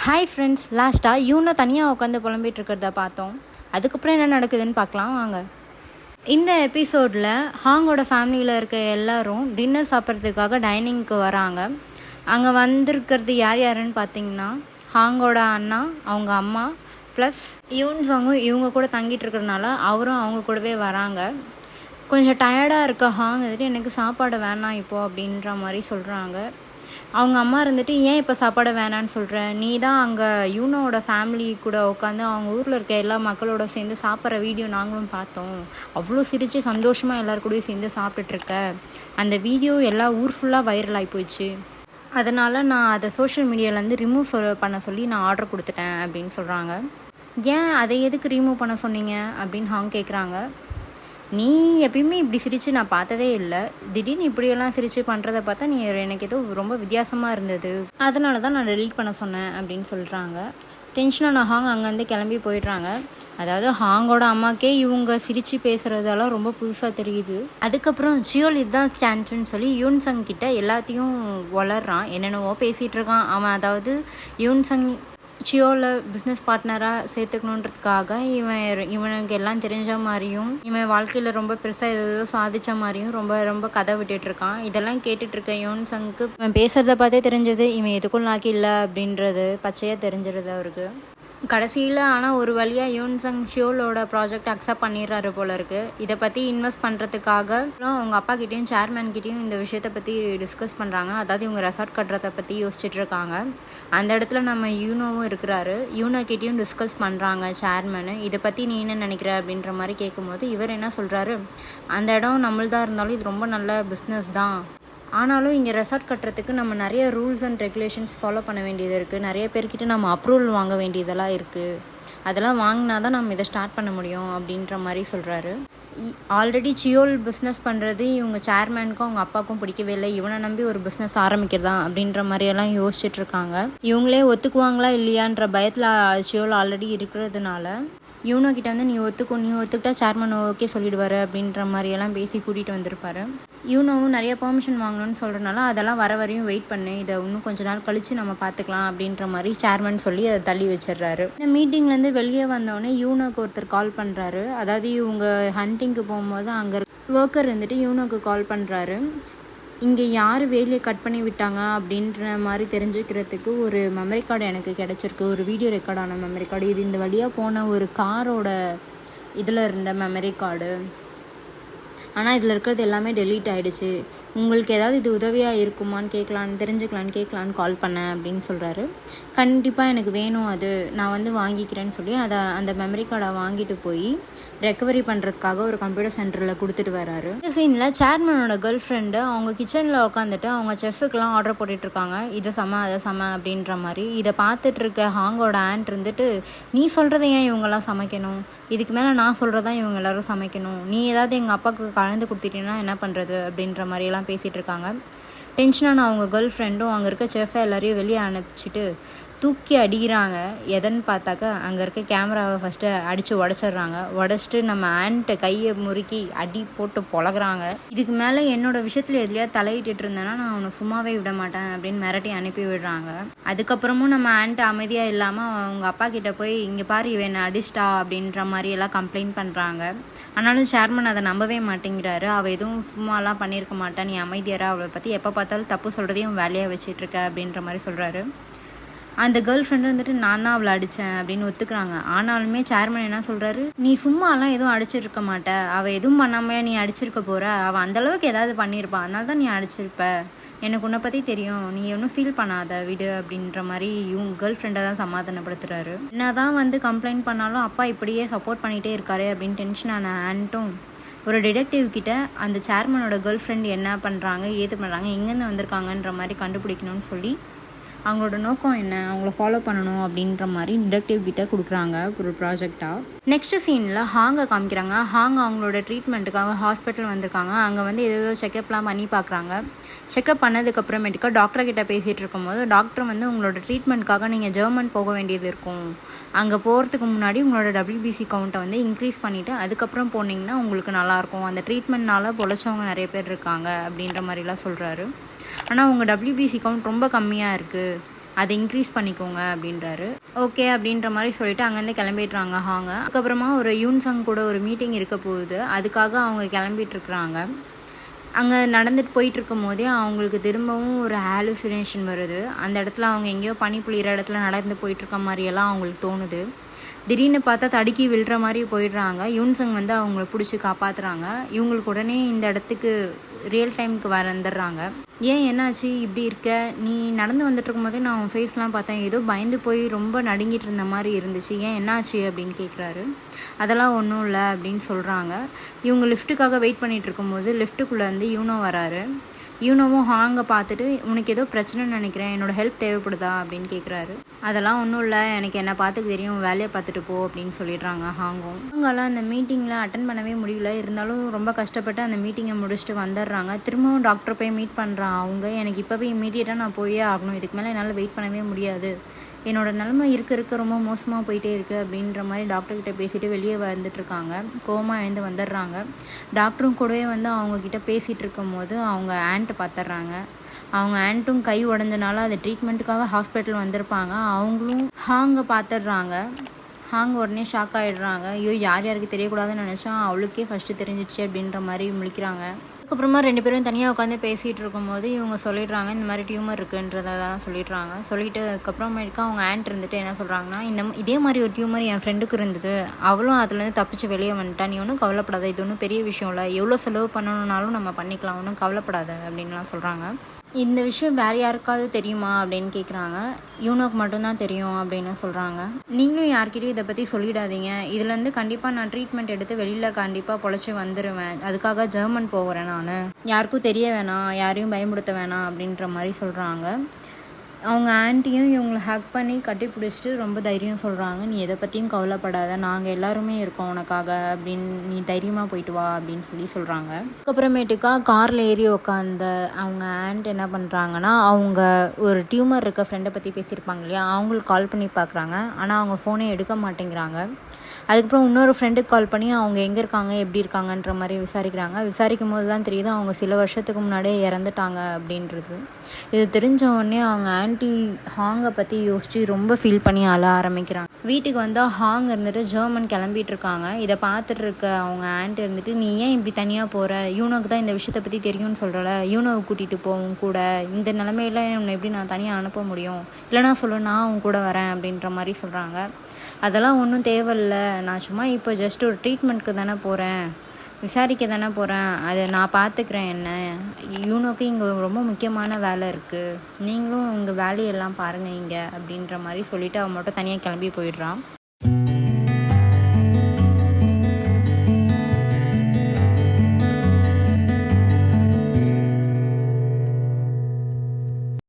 Hi friends, லாஸ்ட்டாக you know தனியாக உட்காந்து புலம்பிகிட்டு இருக்கிறத பார்த்தோம். அதுக்கப்புறம் என்ன நடக்குதுன்னு பார்க்கலாம் வாங்க. இந்த எபிசோடில் ஹாங்கோட ஃபேமிலியில் இருக்க எல்லோரும் டின்னர் சாப்பிட்றதுக்காக டைனிங்க்கு வராங்க. அங்கே வந்திருக்கிறது யார் யாருன்னு பார்த்தீங்கன்னா, ஹாங்கோட அண்ணா, அவங்க அம்மா, ப்ளஸ் யூன்ஸாங்கும் இவங்க கூட தங்கிட்டு இருக்கிறதுனால அவரும் அவங்க கூடவே வராங்க. கொஞ்சம் டயர்டாக இருக்க ஹாங் வந்துட்டு எனக்கு சாப்பாடு வேணாம் இப்போது அப்படின்ற மாதிரி சொல்கிறாங்க. அவங்க அம்மா இருந்துட்டு, ஏன் இப்போ சாப்பாடு வேணான்னு சொல்கிற, நீ தான் அங்கே யூனோட ஃபேமிலி கூட உட்காந்து அவங்க ஊரில் இருக்க எல்லா மக்களோட சேர்ந்து சாப்பிட்ற வீடியோ நாங்களும் பார்த்தோம். அவ்வளோ சிரித்து சந்தோஷமாக எல்லோருக்கூடயும் சேர்ந்து சாப்பிட்டுட்ருக்க. அந்த வீடியோ எல்லா ஊர் ஃபுல்லாக வைரல் ஆகி போயிடுச்சு. அதனால் நான் அதை சோஷியல் மீடியாவிலேருந்து ரிமூவ் பண்ண சொல்லி நான் ஆர்டர் கொடுத்துட்டேன் அப்படின்னு சொல்கிறாங்க. ஏன் அதை எதுக்கு ரிமூவ் பண்ண சொன்னீங்க அப்படின்னு ஹாங் கேட்குறாங்க. நீ எப்பயுமே இப்படி சிரித்து நான் பார்த்ததே இல்லை, திடீர்னு இப்படியெல்லாம் சிரித்து பண்ணுறதை பார்த்தா நீ எனக்கு ஏதோ ரொம்ப வித்தியாசமாக இருந்தது, அதனால தான் நான் டெலீட் பண்ண சொன்னேன் அப்படின்னு சொல்கிறாங்க. டென்ஷனான ஹாங் அங்கேருந்து கிளம்பி போயிடுறாங்க. அதாவது ஹாங்கோட அம்மாக்கே இவங்க சிரித்து பேசுகிறதெல்லாம் ரொம்ப புதுசாக தெரியுது. அதுக்கப்புறம் ஜியோல் இதுதான் சான்ஸ்ன்னு சொல்லி யூன்சங் கிட்ட எல்லாத்தையும் வளர்றான், என்னென்னவோ பேசிகிட்டு இருக்கான் அவன். அதாவது யூன்சங் சியோவில் பிஸ்னஸ் பார்ட்னராக சேர்த்துக்கணுன்றதுக்காக இவனுக்கு எல்லாம் தெரிஞ்ச மாதிரியும் இவன் வாழ்க்கையில் ரொம்ப பெருசாக ஏதோ சாதித்த மாதிரியும் ரொம்ப கதை விட்டுட்ருக்கான். இதெல்லாம் கேட்டுட்ருக்க யூன்சங்க்கு இவன் பேசுகிறத பார்த்தே தெரிஞ்சது இவன் எதுக்கும் லாக்கி இல்லை அப்படின்றது பச்சையாக தெரிஞ்சிருது அவருக்கு. கடைசியில் ஆனால் ஒரு வழியாக யூன்சங் சியோலோட ப்ராஜெக்ட் அக்செப்ட் பண்ணிடுறாரு போல இருக்குது. இதை பற்றி இன்வெஸ்ட் பண்ணுறதுக்காக அவங்க அப்பா கிட்டேயும் சேர்மேன்கிட்டையும் இந்த விஷயத்தை பற்றி டிஸ்கஸ் பண்ணுறாங்க. அதாவது இவங்க ரெசார்ட் கட்டுறதை பற்றி யோசிச்சுட்டு இருக்காங்க. அந்த இடத்துல நம்ம யூனோவும் இருக்கிறாரு. யூனோ கிட்டேயும் டிஸ்கஸ் பண்ணுறாங்க சேர்மேனு. இதை பற்றி நீ என்ன நினைக்கிற அப்படின்ற மாதிரி கேட்கும்போது இவர் என்ன சொல்கிறாரு, அந்த இடம் நம்மள்தான் இருந்தாலும் இது ரொம்ப நல்ல பிஸ்னஸ் தான், ஆனாலும் இங்கே ரெசார்ட் கட்டுறதுக்கு நம்ம நிறைய ரூல்ஸ் அண்ட் ரெகுலேஷன்ஸ் ஃபாலோ பண்ண வேண்டியது இருக்குது, நிறைய பேர்கிட்ட நம்ம அப்ரூவல் வாங்க வேண்டியதெல்லாம் இருக்குது, அதெல்லாம் வாங்கினா தான் நம்ம இதை ஸ்டார்ட் பண்ண முடியும் அப்படின்ற மாதிரி சொல்கிறாரு. ஆல்ரெடி சியோல் பிஸ்னஸ் பண்ணுறது இவங்க சேர்மேனுக்கும் அவங்க அப்பாவுக்கும் பிடிக்கவே இல்லை. இவனை நம்பி ஒரு பிஸ்னஸ் ஆரம்பிக்கிறதா அப்படின்ற மாதிரியெல்லாம் யோசிச்சுட்ருக்காங்க. இவங்களே ஒத்துக்குவாங்களா இல்லையான்ற பயத்தில் சியோல் ஆல்ரெடி இருக்கிறதுனால யூனோ கிட்ட வந்து நீ ஒத்துக்கிட்டா சேர்மன் ஓகே சொல்லிடுவார் அப்படின்ற மாதிரியெல்லாம் பேசி கூட்டிகிட்டு வந்திருப்பாரு. யூனோவும் நிறைய பெர்மிஷன் வாங்கணும்னு சொல்கிறனால அதெல்லாம் வர வரையும் வெயிட் பண்ணு, இதை இன்னும் கொஞ்ச நாள் கழித்து நம்ம பார்த்துக்கலாம் அப்படின்ற மாதிரி சேர்மன் சொல்லி அதை தள்ளி வச்சிடுறாரு. இந்த மீட்டிங்லேருந்து வெளியே வந்தோடனே யூனோக்கு ஒருத்தர் கால் பண்ணுறாரு. அதாவது இவங்க ஹண்டிங்க்கு போகும்போது அங்கே ஒர்க்கர் இருந்துட்டு யூனோக்கு கால் பண்ணுறாரு. இங்கே யார் வேலையை கட் பண்ணி விட்டாங்க அப்படின்ற மாதிரி தெரிஞ்சுக்கிறதுக்கு ஒரு மெமரி கார்டு எனக்கு கிடச்சிருக்கு, ஒரு வீடியோ ரெக்கார்டான மெமரி கார்டு. இது இந்த வழியாக போன ஒரு காரோட இதில் இருந்த மெமரி கார்டு. ஆனால் இதில் இருக்கிறது எல்லாமே டெலீட் ஆகிடுச்சு. உங்களுக்கு ஏதாவது இது உதவியாக இருக்குமான்னு கேட்கலான்னு கால் பண்ணேன் அப்படின்னு சொல்கிறாரு. கண்டிப்பாக எனக்கு வேணும், அது நான் வந்து வாங்கிக்கிறேன்னு சொல்லி அந்த மெமரி கார்டை வாங்கிட்டு போய் ரெக்கவரி பண்ணுறதுக்காக ஒரு கம்ப்யூட்டர் சென்டரில் கொடுத்துட்டு வராரு. இந்த சீனில் சேர்மனோட கேர்ள் ஃப்ரெண்டு அவங்க கிச்சனில் உட்காந்துட்டு அவங்க செஃபுக்கெலாம் ஆர்டர் போட்டுட்ருக்காங்க, இதை அதை சம அப்படின்ற மாதிரி. இதை பார்த்துட்டு இருக்க ஹாங்கோட ஆண்ட் இருந்துட்டு, நீ சொல்கிறத ஏன் இவங்கெல்லாம் சமைக்கணும், இதுக்கு மேலே நான் சொல்கிறதான் இவங்க எல்லோரும் சமைக்கணும், நீ ஏதாவது எங்கள் அப்பாவுக்கு கலந்து கொடுத்துட்டீங்கன்னா என்ன பண்ணுறது அப்படின்ற மாதிரியெல்லாம் பேசிகிட்டு இருக்காங்க. டென்ஷனான அவங்க கேர்ள் ஃப்ரெண்டும் அங்கே இருக்க செஃபை எல்லாரையும் வெளியே அனுப்பிச்சிட்டு தூக்கி அடிக்கிறாங்க. எதன்னு பார்த்தாக்கா அங்கே இருக்க கேமராவை ஃபஸ்ட்டு அடித்து உடச்சிட்டு நம்ம ஆண்ட்டை கையை முறுக்கி அடி போட்டு பொழகிறாங்க. இதுக்கு மேலே என்னோடய விஷயத்தில் எதுலையா தலையிட்டு இருந்தேன்னா நான் அவனை சும்மாவே விட மாட்டேன் அப்படின்னு மிரட்டி அனுப்பி விடுறாங்க. அதுக்கப்புறமும் நம்ம ஆண்ட்டை அமைதியாக இல்லாமல் அவங்க அப்பா கிட்டே போய் இங்கே பாரு இவன் என்னை அடிச்சிட்டா அப்படின்ற மாதிரி எல்லாம் கம்ப்ளைண்ட் பண்ணுறாங்க. ஆனாலும் சேர்மன் அதை நம்பவே மாட்டேங்கிறாரு. அவள் எதுவும் சும்மாலாம் பண்ணியிருக்க மாட்டான், நீ அமைதியாரா, அவளை பற்றி எப்போ பார்த்தாலும் தப்பு சொல்கிறதையும் வேலையாக வச்சிட்ருக்க அப்படின்ற மாதிரி சொல்கிறாரு. அந்த கேர்ள் ஃப்ரெண்டு வந்துட்டு நான் தான் அவளை அடித்தேன் அப்படின்னு ஒத்துக்கிறாங்க. ஆனாலுமே சேர்மன் என்ன சொல்கிறாரு, நீ சும்மாலாம் எதுவும் அடிச்சிருக்க மாட்ட, அவள் எதுவும் பண்ணாமல் நீ அடிச்சிருக்க போகிற, அவள் அந்தளவுக்கு ஏதாவது பண்ணியிருப்பான், அதனால தான் நீ அடிச்சிருப்ப, எனக்கு உன்னை பற்றி தெரியும், நீ ஒன்றும் ஃபீல் பண்ணாத விடு அப்படின்ற மாதிரி இவங்க கேர்ள் ஃப்ரெண்டை தான் சமாதானப்படுத்துகிறாரு. என்ன தான் வந்து கம்ப்ளைண்ட் பண்ணாலும் அப்பா இப்படியே சப்போர்ட் பண்ணிகிட்டே இருக்காரு அப்படின்னு டென்ஷனான ஆண்ட்டும் ஒரு டிடெக்டிவ் கிட்ட அந்த சேர்மனோட கேர்ள் ஃப்ரெண்ட் என்ன பண்ணுறாங்க, ஏது பண்ணுறாங்க, எங்கேருந்து வந்திருக்காங்கன்ற மாதிரி கண்டுபிடிக்கணும்னு சொல்லி அவங்களோட நோக்கம் என்ன, அவங்கள ஃபாலோ பண்ணணும் அப்படின்ற மாதிரி டிடெக்டிவ் கிட்ட கொடுக்குறாங்க ஒரு ப்ராஜெக்டாக. நெக்ஸ்ட் சீனில் ஹாங்கை காமிக்கிறாங்க. ஹாங் அவங்களோட ட்ரீட்மெண்ட்டுக்காக ஹாஸ்பிட்டல் வந்திருக்காங்க. அங்கே வந்து ஏதோ செக்கப்லாம் பண்ணி பார்க்குறாங்க. செக்கப் பண்ணதுக்கப்புறமேட்டுக்கா டாக்டர்கிட்ட பேசிகிட்டு இருக்கும்போது டாக்டர் வந்து உங்களோட ட்ரீட்மெண்ட்காக நீங்கள் ஜெர்மன் போக வேண்டியது இருக்கும், அங்கே போகிறதுக்கு முன்னாடி உங்களோட WBC கவுண்ட்டை வந்து இன்க்ரீஸ் பண்ணிவிட்டு அதுக்கப்புறம் போனீங்கன்னா உங்களுக்கு நல்லாயிருக்கும், அந்த ட்ரீட்மெண்ட்னால பொழைச்சவங்க நிறைய பேர் இருக்காங்க அப்படின்ற மாதிரிலாம் சொல்கிறாரு. ஆனால் உங்கள் WBC கவுண்ட் ரொம்ப கம்மியாக இருக்குது, அதை இன்க்ரீஸ் பண்ணிக்கோங்க அப்படின்றாரு. ஓகே அப்படின்ற மாதிரி சொல்லிட்டு அங்கேருந்து கிளம்பிடுறாங்க ஹாங்க. அதுக்கப்புறமா ஒரு யூன்சங் கூட ஒரு மீட்டிங் இருக்க போகுது, அதுக்காக அவங்க கிளம்பிட்டு இருக்கிறாங்க. அங்கே நடந்துட்டு போயிட்டுருக்கும் போதே அவங்களுக்கு திரும்பவும் ஒரு ஹாலுசினேஷன் வருது. அந்த இடத்துல அவங்க எங்கேயோ பனி பொழியிற இடத்துல நடந்து போயிட்டுருக்க மாதிரியெல்லாம் அவங்களுக்கு தோணுது. திடீர்னு பார்த்தா தடுக்கி விழுற மாதிரி போயிடுறாங்க. யூன்சங் வந்து அவங்கள பிடிச்சி காப்பாற்றுறாங்க. இவங்களுக்கு உடனே இந்த இடத்துக்கு ரியல் டைமுக்கு வந்துடுறாங்க. ஏன் என்னாச்சு இப்படி இருக்க, நீ நடந்து வந்துட்டு இருக்கும்போதே நான் உன் ஃபேஸ்லாம் பார்த்தேன், ஏதோ பயந்து போய் ரொம்ப நடுங்கிட்டு இருந்த மாதிரி இருந்துச்சு, ஏன் என்னாச்சு அப்படின்னு கேட்குறாரு. அதெல்லாம் ஒன்றும் இல்லை அப்படின்னு சொல்கிறாங்க. இவங்க லிஃப்ட்டுக்காக வெயிட் பண்ணிகிட்டு இருக்கும்போது லிஃப்ட்டுக்குள்ளே வந்து யூனோ வராரு. யூனோவும் ஹாங்கை பார்த்துட்டு உனக்கு ஏதோ பிரச்சனைன்னு நினைக்கிறேன், என்னோடய ஹெல்ப் தேவைப்படுதா அப்படின்னு கேட்குறாரு. அதெல்லாம் ஒன்றும் இல்லை, எனக்கு என்ன பார்த்துக்க தெரியும், வேலையை பார்த்துட்டு போ அப்படின்னு சொல்லிடுறாங்க ஹாங்கும். அவங்களாம் அந்த மீட்டிங்கில் அட்டன் பண்ணவே முடியல, இருந்தாலும் ரொம்ப கஷ்டப்பட்டு அந்த மீட்டிங்கை முடிச்சுட்டு வந்துடுறாங்க. திரும்பவும் டாக்டர் போய் மீட் பண்ணுறான் அவங்க. எனக்கு இப்போவே இமீடியட்டாக நான் போயே ஆகணும், இதுக்கு மேலே என்னால் வெயிட் பண்ணவே முடியாது, என்னோடய நிலைமை இருக்க ரொம்ப மோசமாக போயிட்டே இருக்குது அப்படின்ற மாதிரி டாக்டர்கிட்ட பேசிட்டு வெளியே வந்துட்டுருக்காங்க. கோமா எழுந்து வந்துடுறாங்க. டாக்டரும் கூடவே வந்து அவங்கக்கிட்ட பேசிகிட்டு இருக்கும் போது அவங்க ஆண்ட்டை பார்த்துட்றாங்க. அவங்க ஆண்ட்டும் கை உடஞ்சனால அது ட்ரீட்மெண்ட்டுக்காக ஹாஸ்பிட்டல் வந்திருப்பாங்க. அவங்களும் ஹாங்கை பார்த்துடுறாங்க. ஹாங் உடனே ஷாக் ஆகிடுறாங்க. ஐயோ யார் யாருக்கு தெரியக்கூடாதுன்னு நினச்சா அவளுக்கே ஃபஸ்ட்டு தெரிஞ்சிடுச்சு அப்படின்ற மாதிரி முழிக்கிறாங்க. அதுக்கப்புறமா 2 பேரும் தனியாக உட்காந்து பேசிகிட்டு இருக்கும்போது இவங்க சொல்லிடுறாங்க இந்த மாதிரி டியூமர் இருக்குன்றதெல்லாம் சொல்லிடுறாங்க. சொல்லிட்டு அதுக்கப்புறமேட்டுக்கு அவங்க ஆண்ட் இருந்துட்டு என்ன சொல்கிறாங்கன்னா, இதே மாதிரி ஒரு டியூமர் என் ஃப்ரெண்டுக்கு இருந்தது, அவளும் அதுலேருந்து தப்பிச்சு வெளியே வந்துட்டா, நீ ஒன்றும் கவலைப்படாத, இது ஒன்றும் பெரிய விஷயம் இல்லை, எவ்வளோ செலவு பண்ணணுன்னாலும் நம்ம பண்ணிக்கலாம், ஒன்றும் கவலைப்படாத அப்படின்லாம் சொல்கிறாங்க. இந்த விஷயம் வேறு யாருக்காவது தெரியுமா அப்படின்னு கேட்குறாங்க. யூனோக்கு மட்டும்தான் தெரியும் அப்படின்னு சொல்கிறாங்க. நீங்களும் யார்கிட்டையும் இதை பற்றி சொல்லிடாதீங்க, இதுலேருந்து கண்டிப்பாக நான் ட்ரீட்மெண்ட் எடுத்து வெளியில் கண்டிப்பாக பொழைச்சி வந்துடுவேன், அதுக்காக ஜெர்மன் போகிறேன், நான் யாருக்கும் தெரிய வேணாம், யாரையும் பயமுடுத்த வேணாம் அப்படின்ற மாதிரி சொல்கிறாங்க. அவங்க ஆண்டியும் இவங்களை ஹக் பண்ணி கட்டி பிடிச்சிட்டு ரொம்ப தைரியம் சொல்கிறாங்க. நீ எதை பற்றியும் கவலைப்படாத, நாங்கள் எல்லாருமே இருக்கோம் உனக்காக அப்படின்னு, நீ தைரியமாக போயிட்டு வா அப்படின்னு சொல்கிறாங்க. அதுக்கப்புறமேட்டுக்கா காரில் ஏறி உட்காந்த அவங்க ஆண்ட் என்ன பண்ணுறாங்கன்னா, அவங்க ஒரு டியூமர் இருக்க ஃப்ரெண்டை பற்றி பேசியிருப்பாங்க இல்லையா, அவங்களுக்கு கால் பண்ணி பார்க்குறாங்க. ஆனால் அவங்க ஃபோனே எடுக்க மாட்டேங்கிறாங்க. அதுக்கப்புறம் இன்னொரு ஃப்ரெண்டுக்கு கால் பண்ணி அவங்க எங்கே இருக்காங்க எப்படி இருக்காங்கன்ற மாதிரி விசாரிக்கிறாங்க. விசாரிக்கும் போது தான் தெரியுது அவங்க சில வருஷத்துக்கு முன்னாடியே இறந்துட்டாங்க அப்படின்றது. இது தெரிஞ்ச உடனே அவங்க ஆன்ட்டி ஹாங்கை பற்றி யோசித்து ரொம்ப ஃபீல் பண்ணி அழ ஆரம்பிக்கிறாங்க. வீட்டுக்கு வந்தால் ஹாங் இருந்துட்டு ஜெர்மன் கிளம்பிட்டு இருக்காங்க. இதை பார்த்துட்டு இருக்க அவங்க ஆண்ட் இருந்துட்டு, நீ ஏன் இப்படி தனியாக போகிற, யூனோக்கு தான் இந்த விஷயத்தை பற்றி தெரியும்னு சொல்கிறல, யூனோவை கூட்டிகிட்டு போவும் கூட, இந்த நிலமையில உன்னை எப்படி நான் தனியாக அனுப்ப முடியும், இல்லைனா சொல்லு நான் உன் கூட வரேன் அப்படின்ற மாதிரி சொல்கிறாங்க. அதெல்லாம் ஒன்றும் தேவையில்லை, நான் சும்மா இப்போ ஜஸ்ட் ஒரு ட்ரீட்மெண்ட்க்கு தானே போகிறேன், விசாரிக்க தானே போகிறேன், அதை நான் பார்த்துக்கிறேன், என்ன யூனோக்கு இங்கே ரொம்ப முக்கியமான வேலை இருக்குது, நீங்களும் உங்கள் வேலையெல்லாம் பாருங்கள் இங்கே அப்படின்ற மாதிரி சொல்லிவிட்டு அவன் மட்டும் தனியாக கிளம்பி போயிடுறான்.